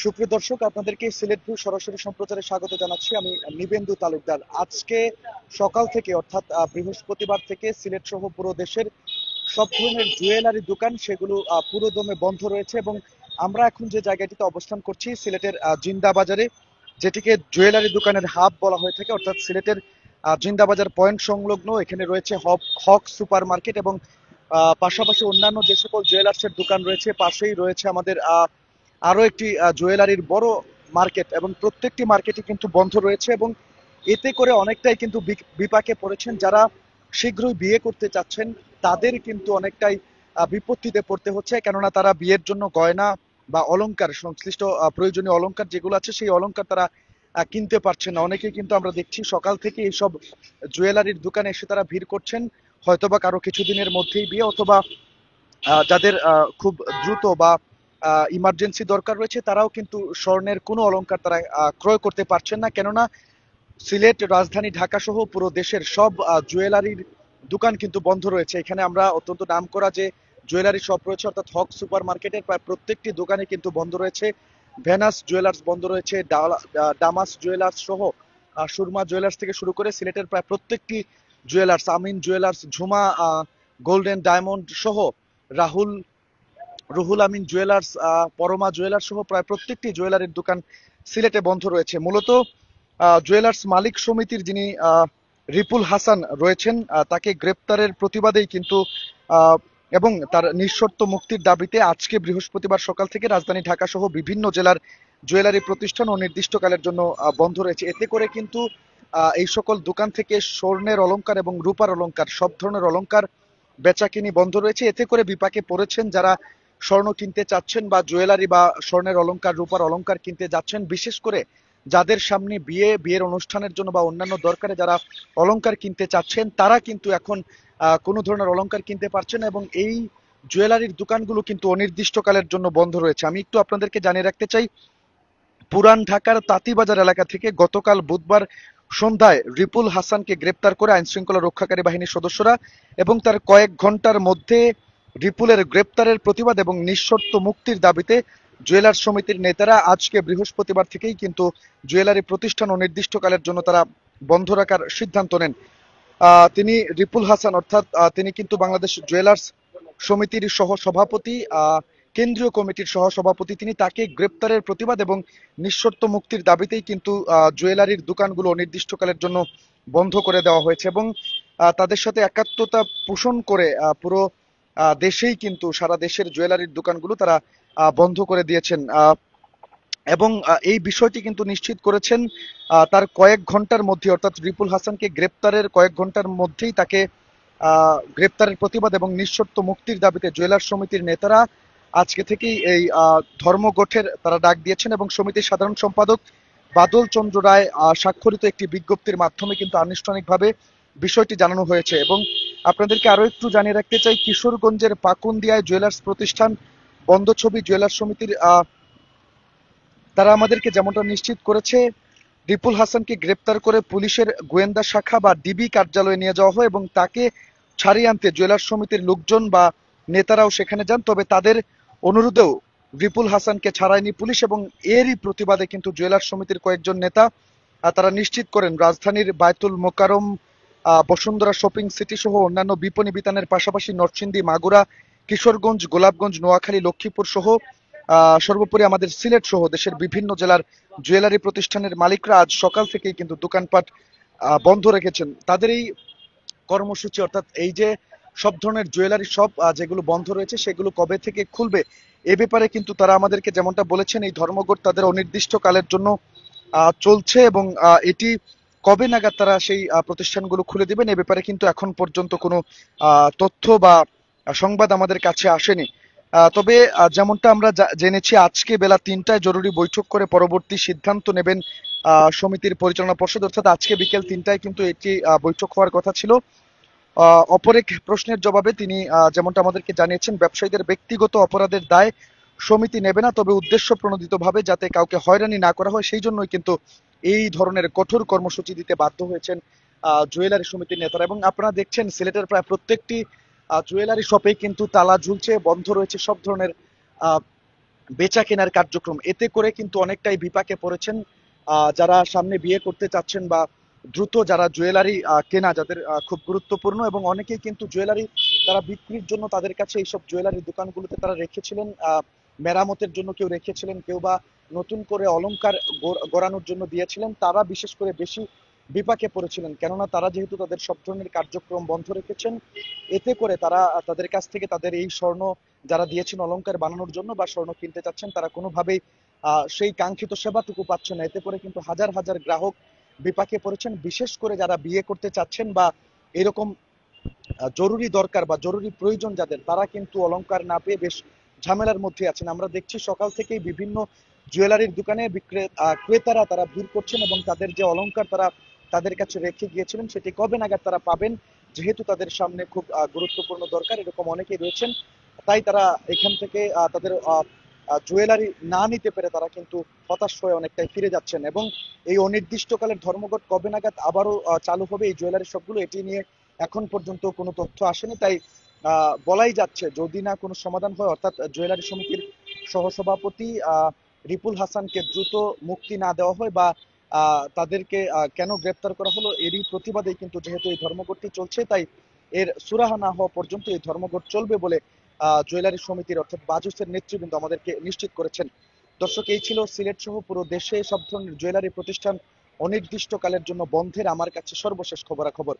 সুপ্রিয় দর্শক, আপনাদেরকে সিলেট ভিউ সরাসরি সম্প্রচারে স্বাগত জানাচ্ছি। আমি নিবেন্দু তালুকদার। আজকে সকাল থেকে অর্থাৎ বৃহস্পতিবার থেকে সিলেট সহ পুরো দেশের সব ধরনের জুয়েলারি দোকান সেগুলো পুরো দমে বন্ধ রয়েছে এবং আমরা এখন যে জায়গাটিতে অবস্থান করছি সিলেটের জিন্দা বাজারে, যেটিকে জুয়েলারি দোকানের হাব বলা হয়ে থাকে, অর্থাৎ সিলেটের জিন্দা বাজার পয়েন্ট সংলগ্ন এখানে রয়েছে হক সুপার মার্কেট এবং পাশাপাশি অন্যান্য যে সকল জুয়েলার্সের দোকান রয়েছে পাশেই রয়েছে আমাদের আরো একটি জুয়েলারির বড় মার্কেট এবং প্রত্যেকটি মার্কেটই কিন্তু বন্ধ রয়েছে এবং এতে করে অনেকটাই কিন্তু বিপাকে পড়েছেন যারা শীঘ্রই বিয়ে করতে চাচ্ছেন। তাদের কিন্তু অনেকটাই বিপত্তিতে পড়তে হচ্ছে, কেননা তারা বিয়ের জন্য গয়না বা অলংকার সংশ্লিষ্ট প্রয়োজনীয় অলংকার যেগুলো আছে সেই অলংকার তারা কিনতে পারছেন না। অনেকেই কিন্তু আমরা দেখছি সকাল থেকে এইসব জুয়েলারির দোকানে এসে তারা ভিড় করছেন, হয়তোবা কারো কিছুদিনের মধ্যেই বিয়ে, অথবা যাদের খুব দ্রুত বা ইমার্জেন্সি দরকার রয়েছে তারাও কিন্তু স্বর্ণের কোনো অলংকার তারা ক্রয় করতে পারছেন না, কেননা সিলেট, রাজধানী ঢাকা সহ পুরো দেশের সব জুয়েলারির দোকান কিন্তু বন্ধ রয়েছে। এখানে আমরা অত্যন্ত নামকরা যে জুয়েলারি শপ রয়েছে অর্থাৎ হক সুপার মার্কেটের প্রায় প্রত্যেকটি দোকানে কিন্তু বন্ধ রয়েছে। ভেনাস জুয়েলার্স বন্ধ রয়েছে, ডামাস জুয়েলার্স সহ সুরমা জুয়েলার্স থেকে শুরু করে সিলেটের প্রায় প্রত্যেকটি জুয়েলার্স, আমিন জুয়েলার্স, ঝুমা গোল্ডেন ডায়মন্ড সহ রাহুল রুহুল আমিন জুয়েলার্স, পরমা জুয়েলার্স সহ প্রায় প্রত্যেকটি জুয়েলারির দোকান সিলেটে বন্ধ রয়েছে। মূলত জুয়েলার্স মালিক সমিতির যিনি রিপুল হাসান রয়েছেন, তাকে গ্রেপ্তারের প্রতিবাদেই কিন্তু আহ, এবং তার নিঃশর্ত মুক্তির দাবিতে আজকে বৃহস্পতিবার সকাল থেকে রাজধানী ঢাকা সহ বিভিন্ন জেলার জুয়েলারি প্রতিষ্ঠান অনির্দিষ্টকালের জন্য বন্ধ রয়েছে। এতে করে কিন্তু এই সকল দোকান থেকে স্বর্ণের অলংকার এবং রূপার অলংকার, সব ধরনের অলংকার বেচাকিনি বন্ধ রয়েছে। এতে করে বিপাকে পড়েছেন যারা স্বর্ণ কিনতে চাচ্ছেন বা জুয়েলারি বা স্বর্ণের অলংকার, রূপার অলংকার কিনতে যাচ্ছেন, বিশেষ করে যাদের সামনে বিয়ের অনুষ্ঠানের জন্য বা অন্যান্য দরকারে যারা অলংকার কিনতে চাচ্ছেন তারা কিন্তু এখন কোনো ধরনের অলংকার কিনতে পারছেন না এবং এই জুয়েলারির দোকানগুলো কিন্তু অনির্দিষ্টকালের জন্য বন্ধ রয়েছে। আমি একটু আপনাদেরকে জানিয়ে রাখতে চাই, পুরান ঢাকার তাঁতিবাজার এলাকা থেকে গতকাল বুধবার সন্ধ্যায় রিপুল হাসানকে গ্রেপ্তার করে আইন শৃঙ্খলা রক্ষাকারী বাহিনীর সদস্যরা এবং তার কয়েক ঘন্টার মধ্যে রিপুলের গ্রেপ্তারের প্রতিবাদ এবং নিঃশর্ত মুক্তির দাবিতে জুয়েলার্স সমিতির নেতারা আজকে বৃহস্পতিবার থেকেই কিন্তু জুয়েলারি প্রতিষ্ঠান অনির্দিষ্টকালের জন্য তারা বন্ধ রাখার সিদ্ধান্ত নেন। তিনি রিপুল হাসান অর্থাৎ তিনি কিন্তু বাংলাদেশ জুয়েলার্স সমিতির সহ সভাপতি, কেন্দ্রীয় কমিটির সহ সভাপতি। তিনি তাকে গ্রেপ্তারের প্রতিবাদ এবং নিঃশর্ত মুক্তির দাবিতেই কিন্তু জুয়েলারির দোকানগুলো অনির্দিষ্টকালের জন্য বন্ধ করে দেওয়া হয়েছে এবং তাদের সাথে একাত্মতা পোষণ করে পুরো দেশেই কিন্তু সারা দেশের জুয়েলারির দোকানগুলো তারা বন্ধ করে দিয়েছেন এবং এই বিষয়টি কিন্তু নিশ্চিত করেছেন তার কয়েক ঘন্টার মধ্যে, অর্থাৎ রিপুল হাসানকে গ্রেপ্তারের কয়েক ঘন্টার মধ্যেই তাকে গ্রেপ্তারের প্রতিবাদ এবং নিঃশর্ত মুক্তির দাবিতে জুয়েলার্স সমিতির নেতারা আজকে থেকেই এই ধর্মঘটের তারা ডাক দিয়েছেন এবং সমিতির সাধারণ সম্পাদক বাদল চন্দ্র রায় স্বাক্ষরিত একটি বিজ্ঞপ্তির মাধ্যমে কিন্তু আনুষ্ঠানিকভাবে বিষয়টি জানানো হয়েছে। এবং আপনাদেরকে আরো একটু জানিয়ে রাখতে চাই, কিশোরগঞ্জের পাকুন্দিয়ায় জুয়েলার্স প্রতিষ্ঠান বন্ধ, ছবি জুয়েলার্স সমিতির তারা আমাদেরকে যেমনটা নিশ্চিত করেছে, রিপুল হাসানকে গ্রেপ্তার করে পুলিশের গোয়েন্দা শাখা বা ডিবি কার্যালয়ে নিয়ে যাওয়া হয় এবং তাকে ছাড়িয়ে আনতে জুয়েলার্স সমিতির লোকজন বা নেতারাও সেখানে যান, তবে তাদের অনুরোধেও রিপুল হাসানকে ছাড়ায়নি পুলিশ এবং এরই প্রতিবাদে কিন্তু জুয়েলার্স সমিতির কয়েকজন নেতা তারা নিশ্চিত করেন রাজধানীর বায়তুল মোকাররম, বসুন্ধরা শপিং সিটি সহ অন্যান্য বিপণী বিতানের পাশাপাশি নরসিংদী, মাগুরা, কিশোরগঞ্জ, গোলাপগঞ্জ, নোয়াখালী, লক্ষ্মীপুর সহ সর্বোপরি আমাদের সিলেট সহ দেশের বিভিন্ন জেলার জুয়েলারি প্রতিষ্ঠানের মালিকরা আজ সকাল থেকেই কিন্তু দোকানপাট বন্ধ রেখেছেন। তাদের এই কর্মসূচি অর্থাৎ এই যে সব ধরনের জুয়েলারি শপ যেগুলো বন্ধ রয়েছে সেগুলো কবে থেকে খুলবে এ ব্যাপারে কিন্তু তারা আমাদেরকে যেমনটা বলেছেন, এই ধর্মঘট তাদের অনির্দিষ্টকালের জন্য চলছে এবং এটি কবে নাগাদ তারা সেই প্রতিষ্ঠানগুলো খুলে দিবেন এ ব্যাপারে কিন্তু এখন পর্যন্ত কোনো তথ্য বা সংবাদ আমাদের কাছে আসেনি। তবে যেমনটা আমরা জেনেছি, আজকে বেলা ৩টায় জরুরি বৈঠক করে পরবর্তী সিদ্ধান্ত নেবেন সমিতির পরিচালনা পর্ষদ, অর্থাৎ আজকে বিকেল ৩টায় কিন্তু একটি বৈঠক হওয়ার কথা ছিল। অপর এক প্রশ্নের জবাবে তিনি যেমনটা আমাদেরকে জানিয়েছেন, ব্যবসায়ীদের ব্যক্তিগত অপরাধের দায় সমিতি নেবে না, তবে উদ্দেশ্য প্রণোদিতভাবে যাতে কাউকে হয়রানি না করা হয় সেই জন্যই কিন্তু এই ধরনের কঠোর কর্মসূচি দিতে বাধ্য হয়েছেন জুয়েলারি সমিতির নেতারা। এবং আপনারা দেখছেন সিলেটের প্রায় প্রত্যেকটি জুয়েলারি শপে কিন্তু তালা ঝুলছে, বন্ধ রয়েছে সব ধরনের বেচা কেনার কার্যক্রম, এতে করে কিন্তু অনেকটাই বিপাকে পড়েছেন যারা সামনে বিয়ে করতে চাচ্ছেন বা দ্রুত যারা জুয়েলারি কেনা, যাদের খুব গুরুত্বপূর্ণ, এবং অনেকেই কিন্তু জুয়েলারি তারা বিক্রির জন্য তাদের কাছে এইসব জুয়েলারি দোকানগুলোতে তারা রেখেছিলেন, মেরামতের জন্য কেউ রেখেছিলেন, কেউ বা নতুন করে অলংকার গড়ানোর জন্য দিয়েছিলেন। তারা বিশেষ করে বেশি বিপাকে পড়েছিলেন, কেননা তারা যেহেতু তাদের সব ধরনের কার্যক্রম বন্ধ রেখেছেন, এতে করে তারা তাদের কাছ থেকে তাদের এই স্বর্ণ যারা দিয়েছেন অলংকার বানানোর জন্য বা স্বর্ণ কিনতে চাচ্ছেন, তারা কোনোভাবেই সেই কাঙ্ক্ষিত সেবাটুকু পাচ্ছে না। এতে করে কিন্তু হাজার হাজার গ্রাহক বিপাকে পড়েছেন, বিশেষ করে যারা বিয়ে করতে চাচ্ছেন বা এরকম জরুরি দরকার বা জরুরি প্রয়োজন যাদের, তারা কিন্তু অলংকার না পেয়ে বেশ ঝামেলার মধ্যে আছেন। আমরা দেখছি সকাল থেকেই বিভিন্ন জুয়েলারির দোকানে ক্রেতারা তারা ভিড় করছেন এবং তাদের যে অলংকার তারা তাদের কাছে রেখে গিয়েছিলেন সেটি কবে নাগাদ তারা পাবেন, যেহেতু তাদের সামনে খুব গুরুত্বপূর্ণ দরকার, এরকম অনেকেই রয়েছেন। তাই তারা এখান থেকে তাদের জুয়েলারি না নিতে পেরে তারা কিন্তু হতাশ হয়ে অনেকটাই ফিরে যাচ্ছেন। এবং এই অনির্দিষ্টকালের ধর্মঘট কবে নাগাদ আবারও চালু হবে এই জুয়েলারি শপগুলো, এটি নিয়ে এখন পর্যন্ত কোনো তথ্য আসেনি। তাই বলাই যাচ্ছে যদি না কোনো সমাধান হয়, অর্থাৎ জুয়েলারি সমিতির সহসভাপতি রিপুল হাসানকে দ্রুত মুক্তি না দেওয়া হয় বা তাদেরকে কেন গ্রেপ্তার করা হলো এরই প্রতিবাদেই কিন্তু যেহেতু এই ধর্মঘটটি চলছে, তাই এর সুরাহা না হওয়া পর্যন্ত এই ধর্মঘট চলবে বলে জুয়েলারি সমিতির অর্থাৎ বাজুসের নেতৃবৃন্দ আমাদেরকে নিশ্চিত করেছেন। দর্শক, এই ছিল সিলেট সহ পুরো দেশে সব ধরনের জুয়েলারি প্রতিষ্ঠান অনির্দিষ্টকালের জন্য বন্ধের আমার কাছে সর্বশেষ খবরাখবর।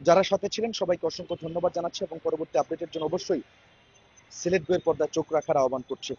যারা সাথে ছিলেন সবাইকে অসংখ্য ধন্যবাদ জানাচ্ছি এবং পরবর্তী আপডেটের জন্য অবশ্যই সিলেট বইয়ের পর্দায় চোখ রাখার আহ্বান করছি।